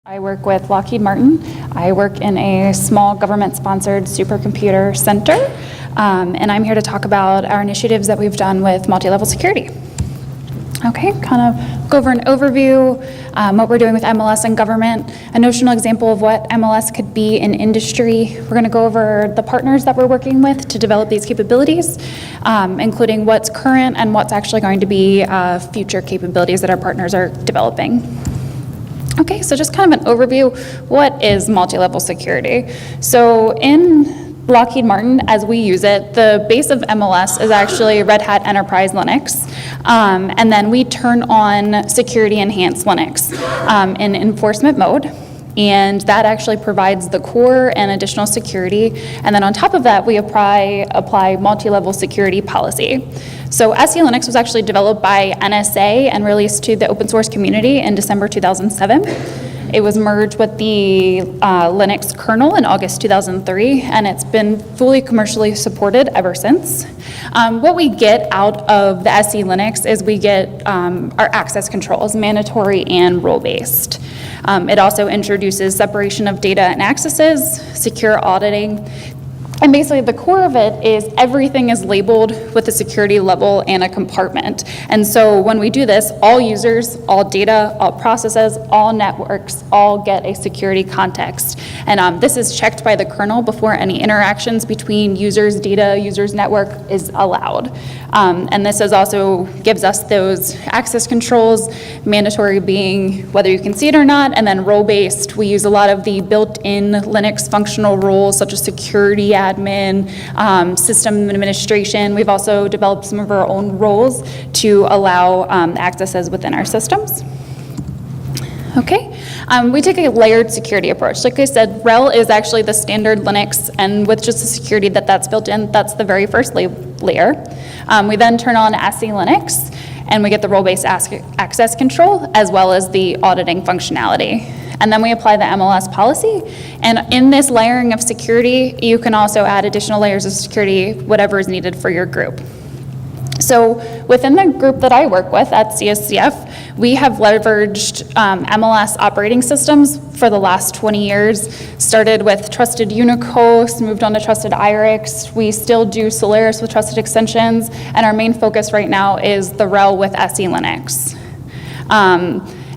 I work with Lockheed Martin. I work in a small government-sponsored supercomputer center, and I'm here to talk about our initiatives that we've done with multi-level security. Okay, kind of go over an overview, what we're doing with MLS and government, a notional example of what MLS could be in industry. We're going to go over the partners that we're working with to develop these capabilities, including what's current and what's actually going to be future capabilities that our partners are developing. Okay, so just kind of an overview, what is multi-level security? So in Lockheed Martin, as we use it, the base of MLS is actually Red Hat Enterprise Linux, and then we turn on Security Enhanced Linux in enforcement mode, and that actually provides the core and additional security, and then on top of that, we apply multi-level security policy. So SE Linux was actually developed by NSA and released to the open source community in December 2007. It was merged with the Linux kernel in August 2003, and it's been fully commercially supported ever since. What we get out of the SE Linux is we get our access controls, mandatory and role-based. It also introduces separation of data and accesses, secure auditing, and basically the core of it is everything is labeled with a security level and a compartment. And so when we do this, all users, all data, all processes, all networks, all get a security context. And this is checked by the kernel before any interactions between users' data, users' network is allowed. And this is also gives us those access controls, mandatory being whether you can see it or not, and then role-based. We use a lot of the built-in Linux functional roles such as security admin, system administration. We've also developed some of our own roles to allow accesses within our systems. Okay, we take a layered security approach. Like I said, RHEL is actually the standard Linux, and with just the security that's built in, that's the very first layer. We then turn on SE Linux, and we get the role-based access control, as well as the auditing functionality. And then we apply the MLS policy, and in this layering of security, you can also add additional layers of security, whatever is needed for your group. So within the group that I work with at CSCF, we have leveraged MLS operating systems for the last 20 years. Started with Trusted Unicode, moved on to Trusted IRIX. We still do Solaris with Trusted Extensions, and our main focus right now is the RHEL with SE Linux.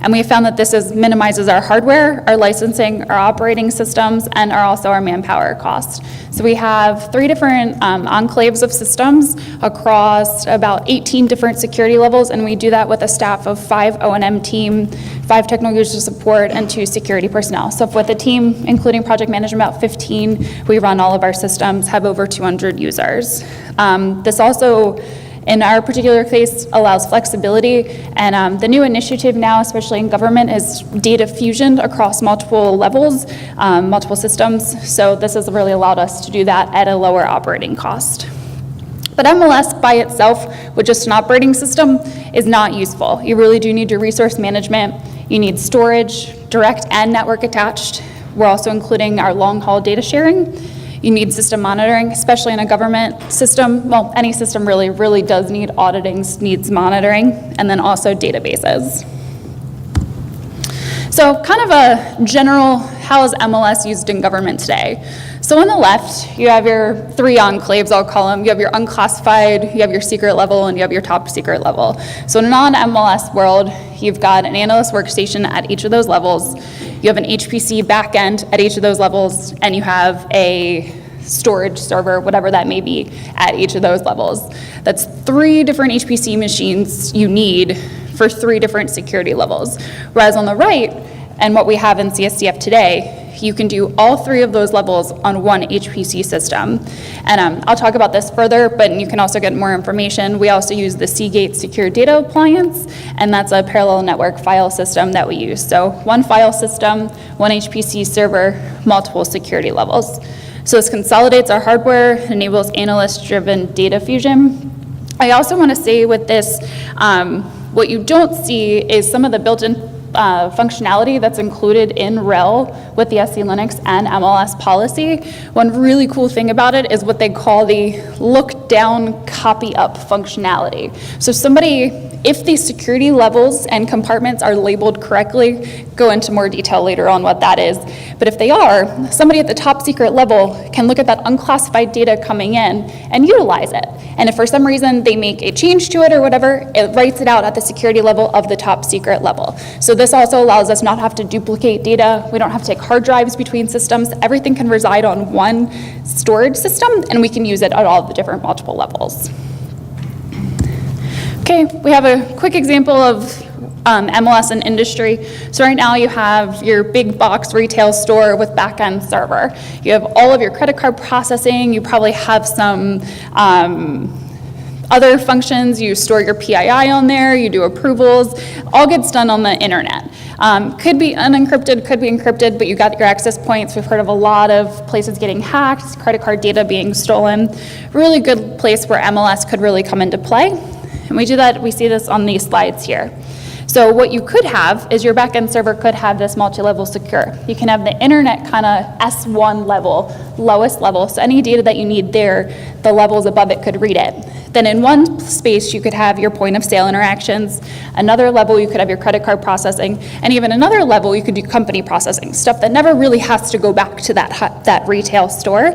And we found that this minimizes our hardware, our licensing, our operating systems, and also our manpower cost. So we have 3 different enclaves of systems across about 18 different security levels, and we do that with a staff of 5 O&M team, 5 technical user support, and 2 security personnel. So with a team, including project management, about 15, we run all of our systems, have over 200 users. This also, in our particular case, allows flexibility, and the new initiative now, especially in government, is data fusion across multiple levels, multiple systems, so this has really allowed us to do that at a lower operating cost. But MLS by itself, with just an operating system, is not useful. You really do need your resource management, you need storage, direct and network attached. We're also including our long-haul data sharing. You need system monitoring, especially in a government system. Well, any system really does need auditing, needs monitoring, and then also databases. So kind of a general, how is MLS used in government today? So on the left, you have your 3 enclaves, I'll call them. You have your unclassified, you have your secret level, and you have your top secret level. So in a non-MLS world, you've got an analyst workstation at each of those levels. You have an HPC backend at each of those levels, and you have a storage server, whatever that may be, at each of those levels. That's 3 different HPC machines you need for 3 different security levels. Whereas on the right, and what we have in CSCF today, you can do all 3 of those levels on one HPC system. And I'll talk about this further, but you can also get more information. We also use the Seagate Secure Data Appliance, and that's a parallel network file system that we use. So one file system, one HPC server, multiple security levels. So this consolidates our hardware, enables analyst-driven data fusion. I also want to say with this, what you don't see is some of the built-in functionality that's included in RHEL with the SC Linux and MLS policy. One really cool thing about it is what they call the look down, copy up functionality. So if these security levels and compartments are labeled correctly, go into more detail later on what that is. But if they are, somebody at the top secret level can look at that unclassified data coming in and utilize it. And if for some reason they make a change to it or whatever, it writes it out at the security level of the top secret level. So this also allows us not to have to duplicate data. We don't have to take hard drives between systems. Everything can reside on one storage system, and we can use it at all the different multiple levels. Okay, we have a quick example of MLS in industry. So right now you have your big box retail store with back-end server. You have all of your credit card processing. You probably have some other functions. You store your PII on there. You do approvals. All gets done on the internet. Could be unencrypted, could be encrypted, but you got your access points. We've heard of a lot of places getting hacked, credit card data being stolen. Really good place where MLS could really come into play. And we see this on these slides here. So what you could have is your backend server could have this multi-level secure. You can have the internet kind of S1 level, lowest level. So any data that you need there, the levels above it could read it. Then in one space, you could have your point of sale interactions. Another level, you could have your credit card processing. And even another level, you could do company processing, stuff that never really has to go back to that retail store,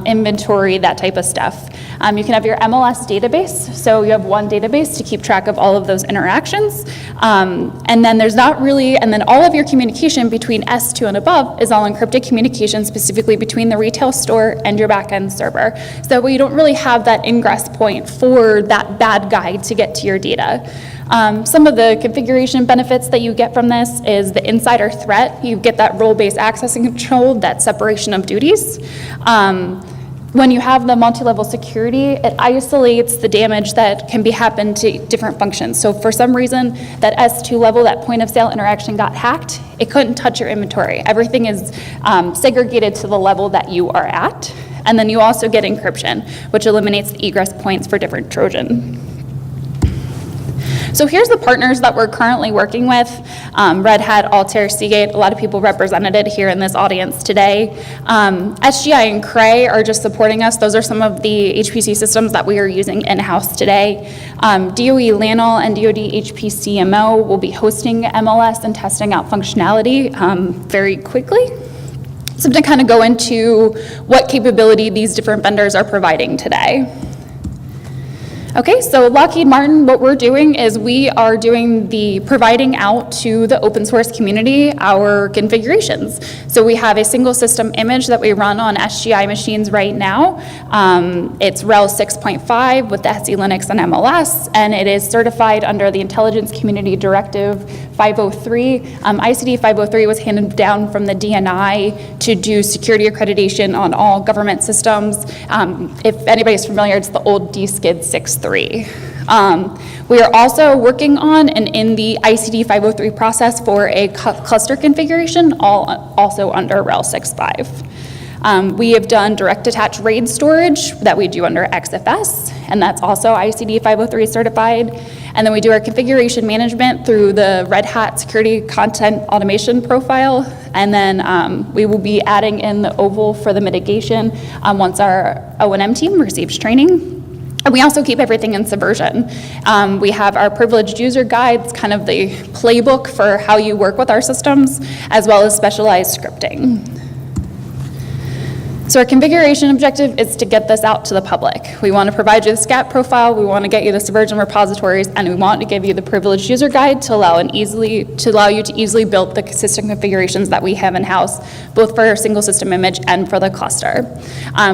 inventory, that type of stuff. You can have your MLS database. So you have one database to keep track of all of those interactions. And then and then all of your communication between S2 and above is all encrypted communication specifically between the retail store and your backend server. So that way you don't really have that ingress point for that bad guy to get to your data. Some of the configuration benefits that you get from this is the insider threat. You get that role-based access and control, that separation of duties. When you have the multi-level security, it isolates the damage that can be happen to different functions. So for some reason, that S2 level, that point of sale interaction got hacked, it couldn't touch your inventory. Everything is segregated to the level that you are at. And then you also get encryption, which eliminates the egress points for different Trojan. So here's the partners that we're currently working with. Red Hat, Altair, Seagate, a lot of people represented here in this audience today. SGI and Cray are just supporting us. Those are some of the HPC systems that we are using in-house today. DOE LANL and DoD HPCMO will be hosting MLS and testing out functionality very quickly. So to kind of go into what capability these different vendors are providing today. Okay, so Lockheed Martin, what we're doing is we are doing the providing out to the open source community our configurations. So we have a single system image that we run on SGI machines right now. It's RHEL 6.5 with the SC Linux and MLS, and it is certified under the Intelligence Community Directive 503. ICD 503 was handed down from the DNI to do security accreditation on all government systems. If anybody's familiar, it's the old DSKID 6.3. We are also working on and in the ICD 503 process for a cluster configuration, also under RHEL 6.5. We have done direct attach RAID storage that we do under XFS, and that's also ICD 503 certified. And then we do our configuration management through the Red Hat Security Content Automation Profile. And then we will be adding in the OVAL for the mitigation once our O&M team receives training. And we also keep everything in Subversion. We have our privileged user guides, kind of the playbook for how you work with our systems, as well as specialized scripting. So our configuration objective is to get this out to the public. We want to provide you the SCAT profile, we want to get you the Subversion repositories, and we want to give you the privileged user guide to allow you to easily build the system configurations that we have in-house, both for our single system image and for the cluster.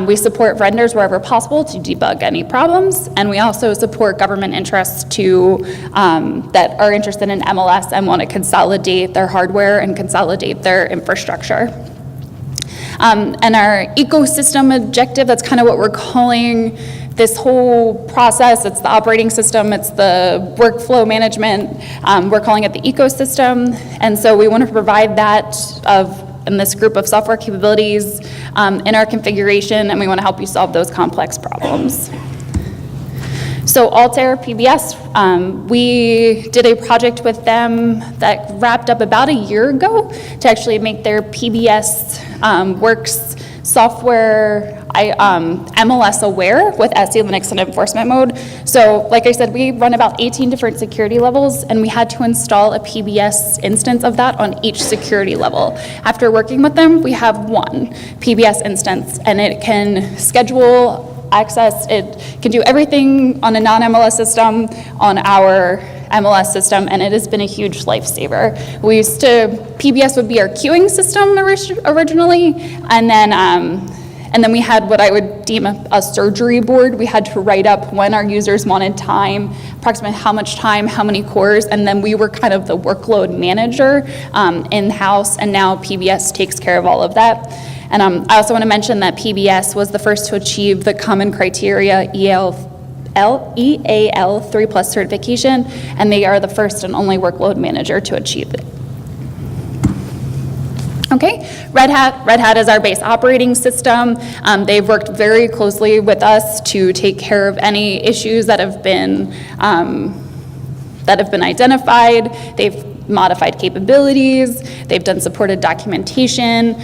We support vendors wherever possible to debug any problems, and we also support government interests that are interested in MLS and want to consolidate their hardware and consolidate their infrastructure. And our ecosystem objective, that's kind of what we're calling this whole process. It's the operating system, it's the workflow management. We're calling it the ecosystem. And so we want to provide that in this group of software capabilities in our configuration, and we want to help you solve those complex problems. So Altair PBS, we did a project with them that wrapped up about a year ago to actually make their PBS Works software MLS aware with SE Linux and enforcement mode. So like I said, we run about 18 different security levels, and we had to install a PBS instance of that on each security level. After working with them, we have one PBS instance, and it can schedule access, it can do everything on a non-MLS system, on our MLS system, and it has been a huge lifesaver. PBS would be our queuing system originally, and then we had what I would deem a surgery board. We had to write up when our users wanted time, approximately how much time, how many cores, and then we were kind of the workload manager in-house, and now PBS takes care of all of that. And I also want to mention that PBS was the first to achieve the common criteria EAL 3+ certification, and they are the first and only workload manager to achieve it. Okay, Red Hat is our base operating system. They've worked very closely with us to take care of any issues that have been identified. They've modified capabilities, they've done supported documentation,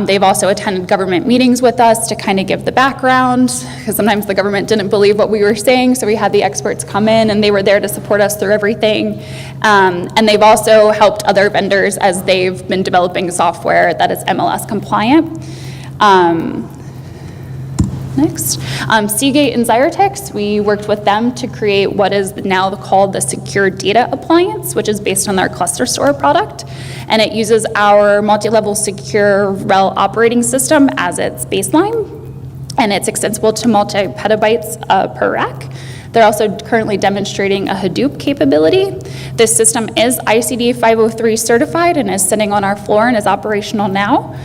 they've also attended government meetings with us to kind of give the background, because sometimes the government didn't believe what we were saying, so we had the experts come in and they were there to support us through everything. And they've also helped other vendors as they've been developing software that is MLS compliant. Next, Seagate and Xyratex, we worked with them to create what is now called the Secure Data Appliance, which is based on their Cluster Store product, and it uses our multi-level secure RHEL operating system as its baseline, and it's extensible to multi-petabytes per rack. They're also currently demonstrating a Hadoop capability. This system is ICD 503 certified and is sitting on our floor and is operational now.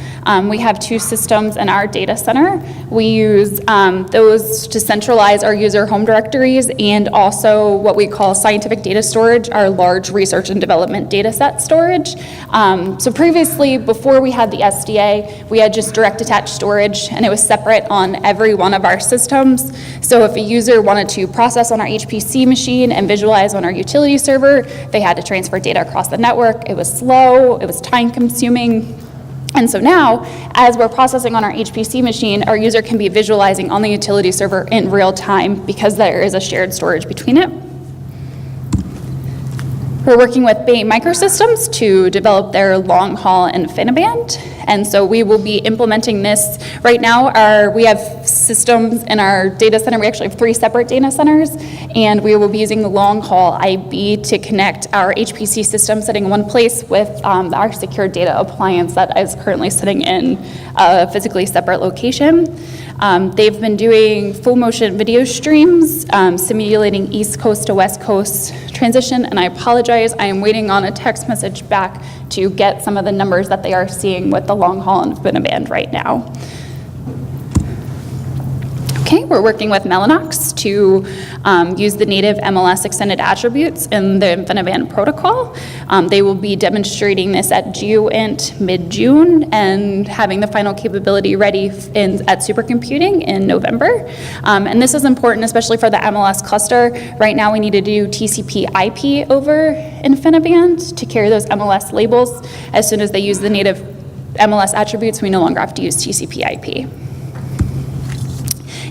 We have 2 systems in our data center. We use those to centralize our user home directories and also what we call scientific data storage, our large research and development data set storage. So previously, before we had the SDA, we had just direct attached storage, and it was separate on every one of our systems. So if a user wanted to process on our HPC machine and visualize on our utility server, they had to transfer data across the network. It was slow, it was time consuming. And so now, as we're processing on our HPC machine, our user can be visualizing on the utility server in real time because there is a shared storage between it. We're working with Microsystems to develop their long-haul InfiniBand, and so we will be implementing this. Right now, we have systems in our data center. We actually have 3 separate data centers, and we will be using the long-haul IB to connect our HPC system sitting in one place with our secure data appliance that is currently sitting in a physically separate location. They've been doing full motion video streams, simulating East Coast to West Coast transition, and I apologize, I am waiting on a text message back to get some of the numbers that they are seeing with the long haul InfiniBand right now. Okay, we're working with Mellanox to use the native MLS extended attributes in the InfiniBand protocol. They will be demonstrating this at GeoInt mid-June and having the final capability ready at supercomputing in November. And this is important, especially for the MLS cluster. Right now we need to do TCP IP over InfiniBand to carry those MLS labels. As soon as they use the native MLS attributes, we no longer have to use TCP IP.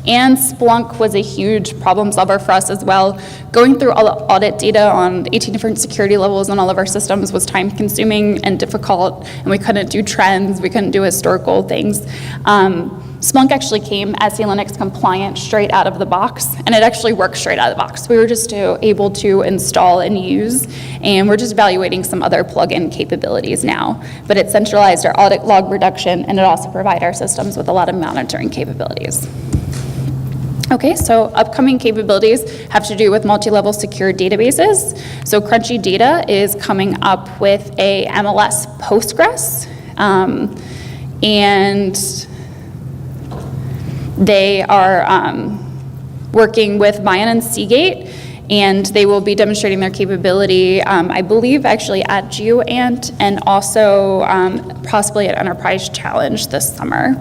And Splunk was a huge problem solver for us as well. Going through all the audit data on 18 different security levels on all of our systems was time consuming and difficult, and we couldn't do trends, we couldn't do historical things. Splunk actually came SE Linux compliant straight out of the box, and it actually works straight out of the box. We were just able to install and use, and we're just evaluating some other plug-in capabilities now. But it centralized our audit log reduction, and it also provided our systems with a lot of monitoring capabilities. Okay, so upcoming capabilities have to do with multi-level secure databases. So Crunchy Data is coming up with a MLS Postgres, and they are working with Mayan and Seagate, and they will be demonstrating their capability, I believe, actually at GeoAnt and also possibly at Enterprise Challenge this summer.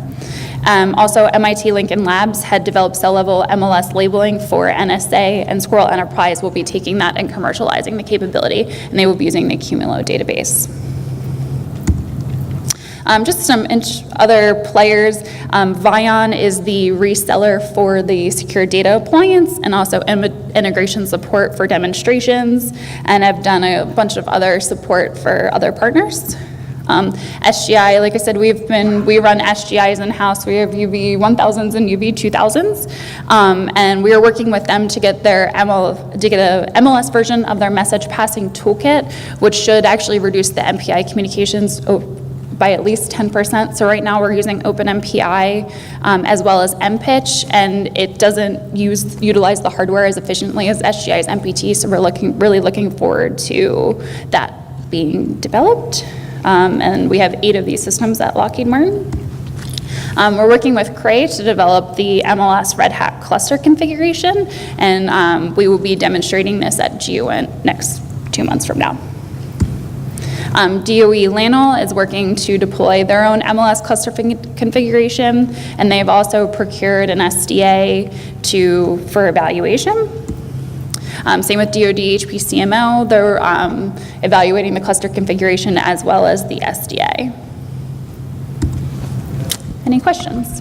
Also, MIT Lincoln Labs had developed cell-level MLS labeling for NSA, and Squirrel Enterprise will be taking that and commercializing the capability, and they will be using the Cumulo database. Just some other players. Vion is the reseller for the secure data appliance and also integration support for demonstrations, and I've done a bunch of other support for other partners. SGI, like I said, we run SGIs in-house. We have UV 1000s and UV 2000s, and we are working with them to get a MLS version of their message passing toolkit, which should actually reduce the MPI communications by at least 10%. So right now we're using OpenMPI as well as MPitch, and it doesn't utilize the hardware as efficiently as SGI's MPT, so we're really looking forward to that being developed. And we have 8 of these systems at Lockheed Martin. We're working with Cray to develop the MLS Red Hat cluster configuration, and we will be demonstrating this at GUINT next 2 months from now. DOE LANL is working to deploy their own MLS cluster configuration, and they've also procured an SDA for evaluation. Same with DoD HPCML, they're evaluating the cluster configuration as well as the SDA. Any questions?